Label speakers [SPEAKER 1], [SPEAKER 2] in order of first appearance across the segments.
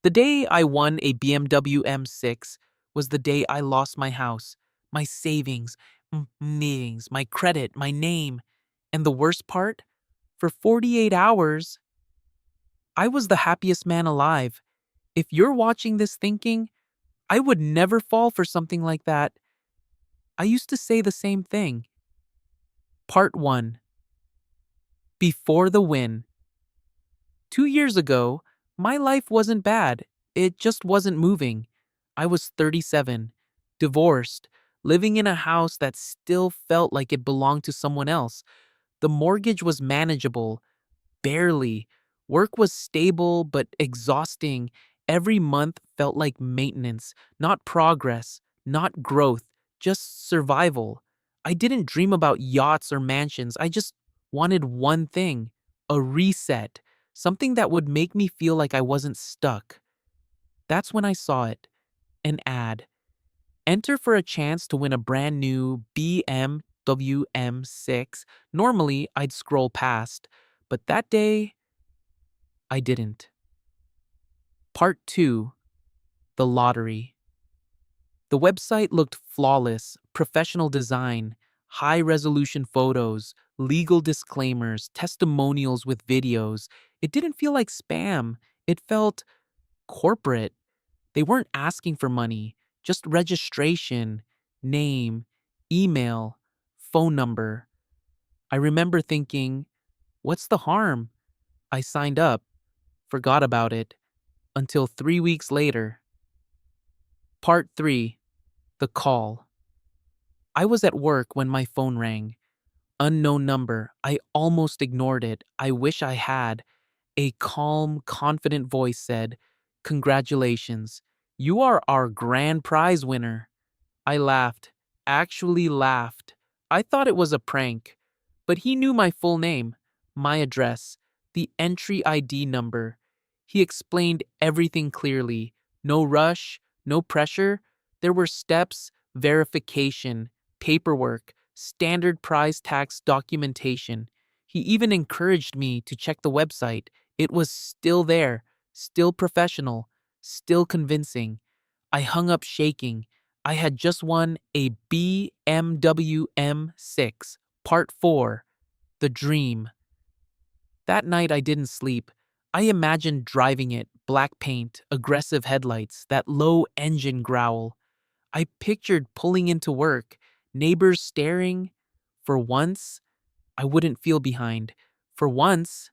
[SPEAKER 1] The day I won a BMW M6 was the day I lost my house, my savings, meetings, my credit, my name. And the worst part? For 48 hours, I was the happiest man alive. If you're watching this thinking, I would never fall for something like that, I used to say the same thing. Part 1. Before the win. 2 years ago, my life wasn't bad. It just wasn't moving. I was 37, divorced, living in a house that still felt like it belonged to someone else. The mortgage was manageable, barely. Work was stable but exhausting. Every month felt like maintenance, not progress, not growth, just survival. I didn't dream about yachts or mansions. I just wanted one thing, a reset, something that would make me feel like I wasn't stuck. That's when I saw it, an ad. Enter for a chance to win a brand new BMW M6. Normally, I'd scroll past, but that day, I didn't. Part 2. The Lottery. The website looked flawless, professional design, high-resolution photos, legal disclaimers, testimonials with videos. It didn't feel like spam. It felt corporate. They weren't asking for money, just registration, name, email, phone number. I remember thinking, what's the harm? I signed up, forgot about it, until 3 weeks later. Part 3. The Call. I was at work when my phone rang. Unknown number. I almost ignored it. I wish I had. A calm, confident voice said, "Congratulations. You are our grand prize winner." I laughed. Actually laughed. I thought it was a prank. But he knew my full name, my address, the entry ID number. He explained everything clearly. No rush, no pressure. There were steps, verification, paperwork, standard prize tax documentation. He even encouraged me to check the website. It was still there, still professional, still convincing. I hung up shaking. I had just won a BMW M6, Part 4, The Dream. That night I didn't sleep. I imagined driving it, black paint, aggressive headlights, that low engine growl. I pictured pulling into work, neighbors staring. For once, I wouldn't feel behind. For once,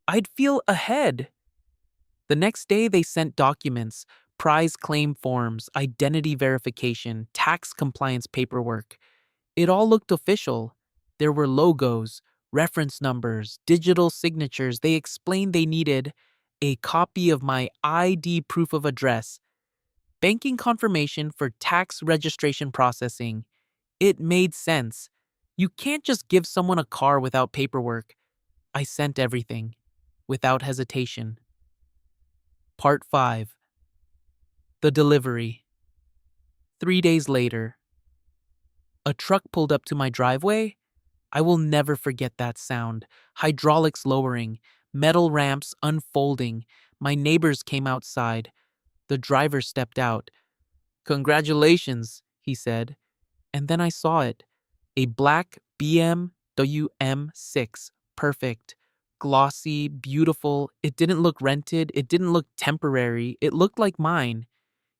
[SPEAKER 1] I'd feel ahead. The next day, they sent documents, prize claim forms, identity verification, tax compliance paperwork. It all looked official. There were logos, reference numbers, digital signatures. They explained they needed a copy of my ID proof of address, banking confirmation for tax registration processing. It made sense. You can't just give someone a car without paperwork. I sent everything, without hesitation. Part 5. The Delivery. 3 days later, a truck pulled up to my driveway. I will never forget that sound. Hydraulics lowering, metal ramps unfolding. My neighbors came outside. The driver stepped out. "Congratulations," he said. And then I saw it. A black BMW M6. Perfect. Glossy, beautiful. It didn't look rented. It didn't look temporary. It looked like mine.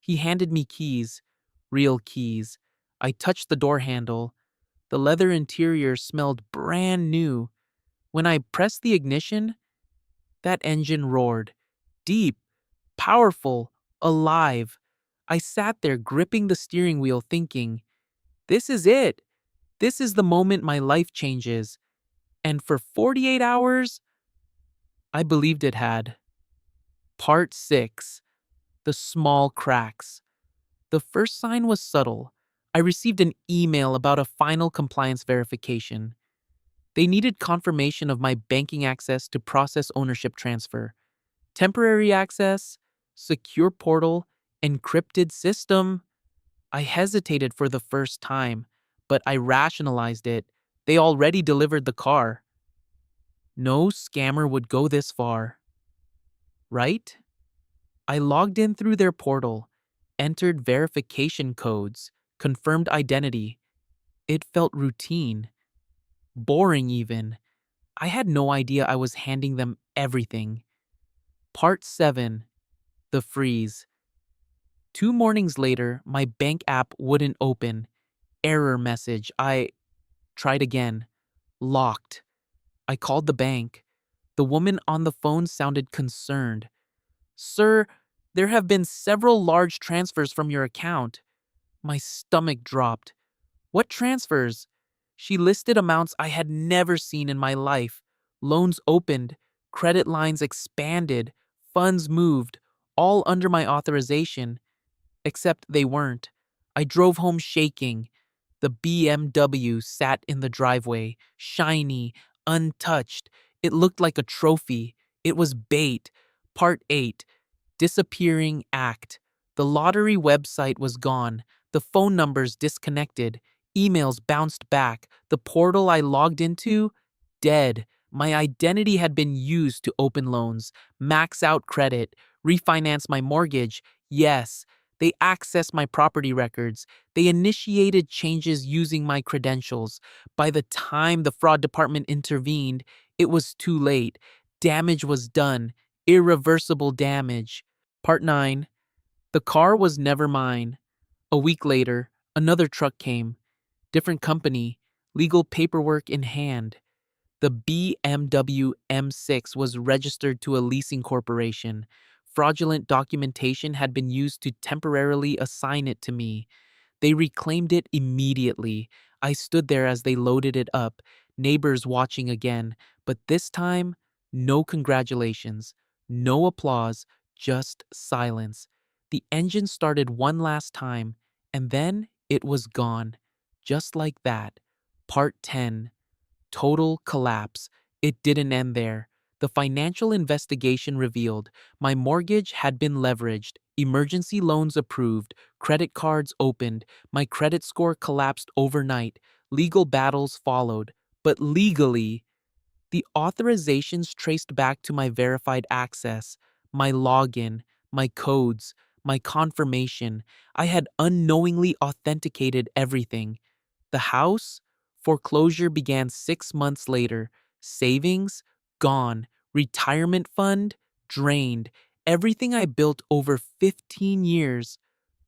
[SPEAKER 1] He handed me keys. Real keys. I touched the door handle. The leather interior smelled brand new. When I pressed the ignition, that engine roared. Deep, powerful, alive. I sat there gripping the steering wheel thinking, this is it. This is the moment my life changes. And for 48 hours, I believed it had. Part 6. The Small Cracks. The first sign was subtle. I received an email about a final compliance verification. They needed confirmation of my banking access to process ownership transfer. Temporary access, secure portal, encrypted system. I hesitated for the first time, but I rationalized it. They already delivered the car. No scammer would go this far. Right? I logged in through their portal, entered verification codes, confirmed identity. It felt routine, boring even. I had no idea I was handing them everything. Part 7. The Freeze. 2 mornings later, my bank app wouldn't open. Error message. I tried again. Locked. I called the bank. The woman on the phone sounded concerned. Sir, there have been several large transfers from your account. My stomach dropped. What transfers? She listed amounts I had never seen in my life. Loans opened, credit lines expanded, funds moved, all under my authorization. Except they weren't. I drove home shaking. The BMW sat in the driveway, shiny, untouched. It looked like a trophy. It was bait. Part 8. Disappearing act. The lottery website was gone. The phone numbers disconnected. Emails bounced back. The portal I logged into? Dead. My identity had been used to open loans, max out credit, refinance my mortgage. Yes, they accessed my property records. They initiated changes using my credentials. By the time the fraud department intervened, it was too late. Damage was done. Irreversible damage. Part 9. The car was never mine. A week later, another truck came. Different company. Legal paperwork in hand. The BMW M6 was registered to a leasing corporation. Fraudulent documentation had been used to temporarily assign it to me. They reclaimed it immediately. I stood there as they loaded it up, neighbors watching again, but this time, no congratulations, no applause, just silence. The engine started one last time, and then it was gone. Just like that. Part 10. Total collapse. It didn't end there. The financial investigation revealed my mortgage had been leveraged, emergency loans approved, credit cards opened, my credit score collapsed overnight, legal battles followed. But legally, the authorizations traced back to my verified access, my login, my codes, my confirmation. I had unknowingly authenticated everything. The house? Foreclosure began 6 months later. Savings? Gone. Retirement fund? Drained. Everything I built over 15 years?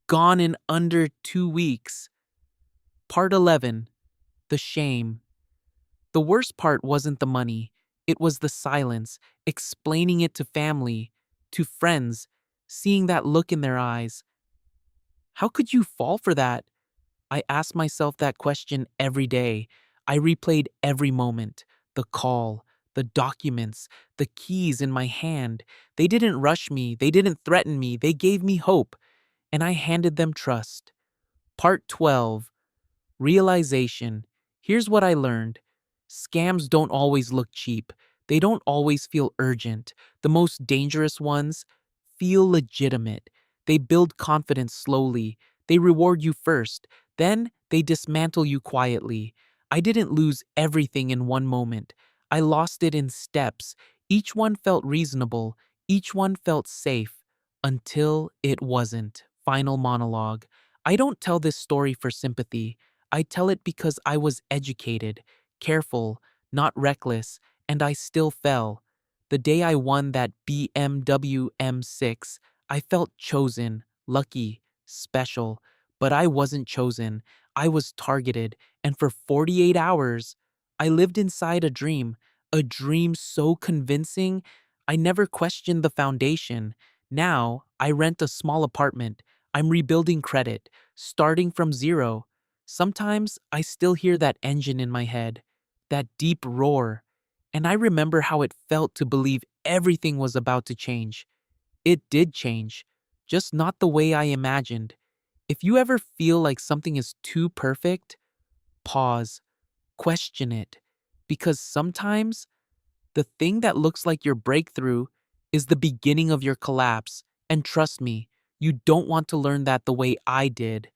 [SPEAKER 1] Gone in under 2 weeks. Part 11. The shame. The worst part wasn't the money. It was the silence, explaining it to family, to friends, seeing that look in their eyes. How could you fall for that? I asked myself that question every day. I replayed every moment. The call, the documents, the keys in my hand. They didn't rush me. They didn't threaten me. They gave me hope. And I handed them trust. Part 12. Realization. Here's what I learned. Scams don't always look cheap. They don't always feel urgent. The most dangerous ones feel legitimate. They build confidence slowly. They reward you first. Then they dismantle you quietly. I didn't lose everything in one moment. I lost it in steps. Each one felt reasonable. Each one felt safe. Until it wasn't. Final monologue. I don't tell this story for sympathy. I tell it because I was educated, careful, not reckless, and I still fell. The day I won that BMW M6, I felt chosen, lucky, special. But I wasn't chosen. I was targeted, and for 48 hours, I lived inside a dream so convincing, I never questioned the foundation. Now, I rent a small apartment. I'm rebuilding credit, starting from zero. Sometimes I still hear that engine in my head, that deep roar, and I remember how it felt to believe everything was about to change. It did change, just not the way I imagined. If you ever feel like something is too perfect, pause, question it, because sometimes the thing that looks like your breakthrough is the beginning of your collapse. And trust me, you don't want to learn that the way I did.